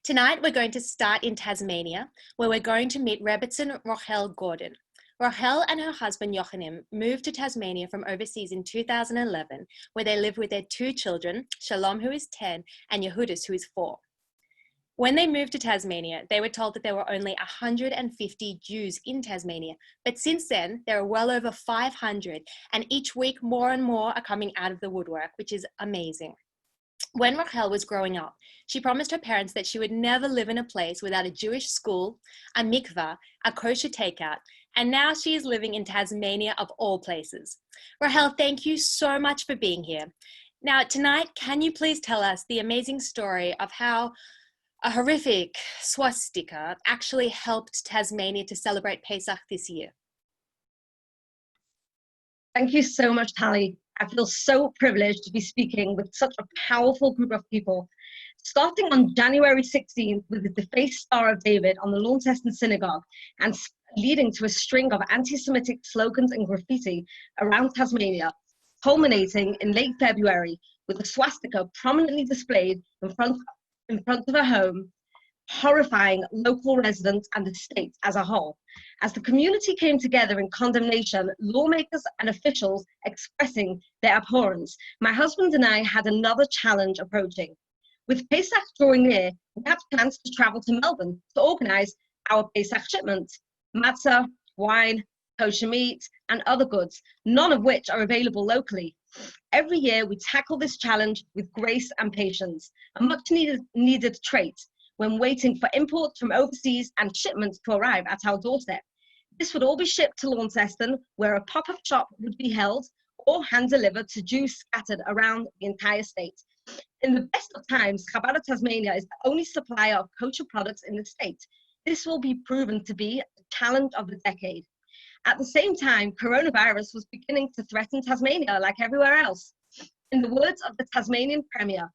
Tonight, we're going to start in Tasmania, where we're going to meet Rebbetzin Rochel Gordon. Rochel and her husband Yochanim moved to Tasmania from overseas in 2011, where they live with their two children, Shalom, who is 10, and Yehudis, who is 4. When they moved to Tasmania, they were told that there were only 150 Jews in Tasmania, but since then, there are well over 500, and each week more and more are coming out of the woodwork, which is amazing. When Rochel was growing up, she promised her parents that she would never live in a place without a Jewish school, a mikvah, a kosher takeout, and now she is living in Tasmania of all places. Rochel, thank you so much for being here. Now, tonight, can you please tell us the amazing story of how a horrific swastika actually helped Tasmania to celebrate Pesach this year? Thank you so much, Tali. I feel so privileged to be speaking with such a powerful group of people. Starting on January 16th with the defaced Star of David on the Launceston Synagogue and leading to a string of anti-Semitic slogans and graffiti around Tasmania, culminating in late February with a swastika prominently displayed in front of her home, horrifying local residents and the state as a whole. As the community came together in condemnation, lawmakers and officials expressing their abhorrence, my husband and I had another challenge approaching. With Pesach drawing near, we had plans to travel to Melbourne to organise our Pesach shipments, matzah, wine, kosher meat, and other goods, none of which are available locally. Every year, we tackle this challenge with grace and patience, a much needed trait when waiting for imports from overseas and shipments to arrive at our doorstep. This would all be shipped to Launceston, where a pop-up shop would be held or hand-delivered to Jews scattered around the entire state. In the best of times, Chabad of Tasmania is the only supplier of kosher products in the state. This will be proven to be the challenge of the decade. At the same time, coronavirus was beginning to threaten Tasmania like everywhere else. In the words of the Tasmanian Premier,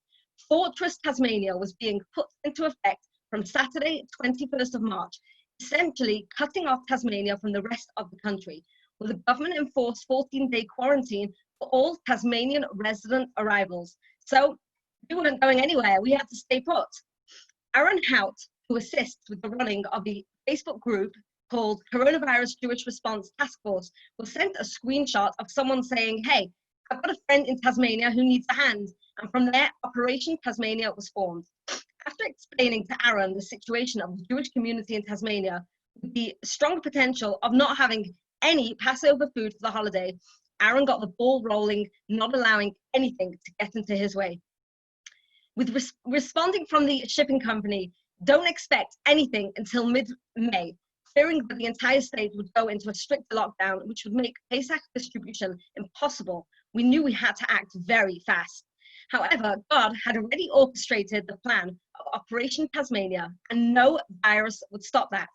Fortress Tasmania was being put into effect from Saturday, 21st of March, essentially cutting off Tasmania from the rest of the country, with a government-enforced 14-day quarantine for all Tasmanian resident arrivals. So we weren't going anywhere, we had to stay put. Aaron Hout, who assists with the running of the Facebook group called Coronavirus Jewish Response Task Force, was sent a screenshot of someone saying, "Hey, I've got a friend in Tasmania who needs a hand." And from there, Operation Tasmania was formed. After explaining to Aaron the situation of the Jewish community in Tasmania, with the strong potential of not having any Passover food for the holiday, Aaron got the ball rolling, not allowing anything to get into his way. With responding from the shipping company, don't expect anything until mid-May, fearing that the entire state would go into a strict lockdown, which would make Pesach distribution impossible. We knew we had to act very fast. However, God had already orchestrated the plan of Operation Tasmania, and no virus would stop that.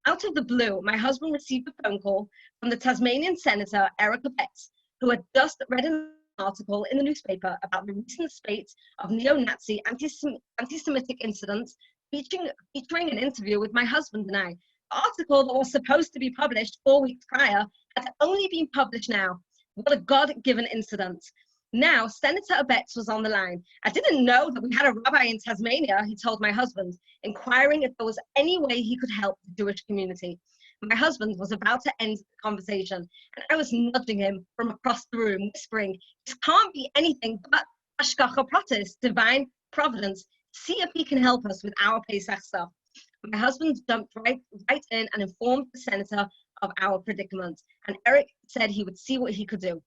Out of the blue, my husband received a phone call from the Tasmanian Senator, Erica Betts, who had just read an article in the newspaper about the recent spate of neo-Nazi anti-Semitic incidents, featuring an interview with my husband and I. The article that was supposed to be published 4 weeks prior had only been published now. What a God-given incident. Now, Senator Betts was on the line. "I didn't know that we had a rabbi in Tasmania," he told my husband, inquiring if there was any way he could help the Jewish community. My husband was about to end the conversation, and I was nudging him from across the room, whispering, "This can't be anything but hashgacha pratis, divine providence. See if he can help us with our Pesach stuff." My husband jumped right in and informed the senator of our predicament, and Eric said he would see what he could do.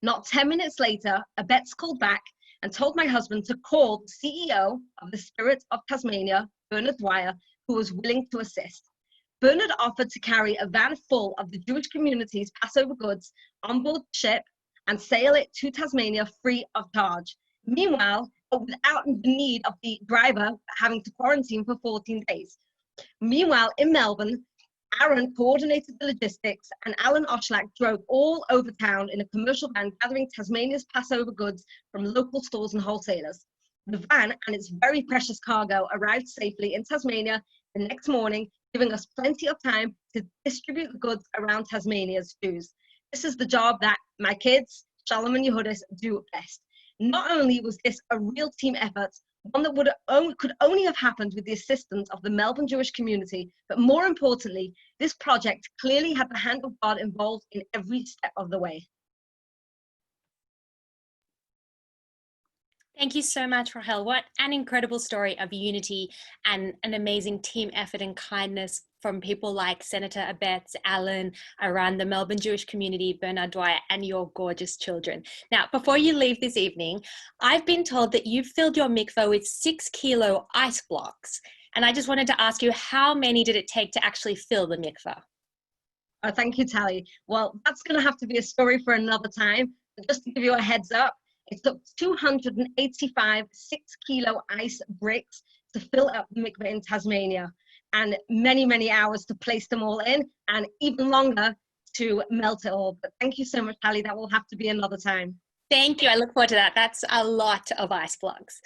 Not 10 minutes later, a Betts called back and told my husband to call the CEO of the Spirit of Tasmania, Bernard Dwyer, who was willing to assist. Bernard offered to carry a van full of the Jewish community's Passover goods on board the ship and sail it to Tasmania free of charge. Meanwhile, without the need of the driver having to quarantine for 14 days. Meanwhile, in Melbourne, Aaron coordinated the logistics, and Alan Oshlak drove all over town in a commercial van gathering Tasmania's Passover goods from local stores and wholesalers. The van and its very precious cargo arrived safely in Tasmania the next morning, giving us plenty of time to distribute the goods around Tasmania's Jews. This is the job that my kids, Shalom and Yehudis do best. Not only was this a real team effort, one that could only have happened with the assistance of the Melbourne Jewish community, but more importantly, this project clearly had the hand of God involved in every step of the way. Thank you so much, Rochel. What an incredible story of unity and an amazing team effort and kindness from people like Senator Abetz, Alan, around the Melbourne Jewish community, Bernard Dwyer, and your gorgeous children. Now, before you leave this evening, I've been told that you've filled your mikveh with 6-kilo ice blocks. And I just wanted to ask you, how many did it take to actually fill the mikveh? Thank you, Tally. Well, that's going to have to be a story for another time. But just to give you a heads up, it took 285 6-kilo ice bricks to fill up the mikveh in Tasmania, and many, many hours to place them all in, and even longer to melt it all. But thank you so much, Tally. That will have to be another time. Thank you. I look forward to that. That's a lot of ice blocks.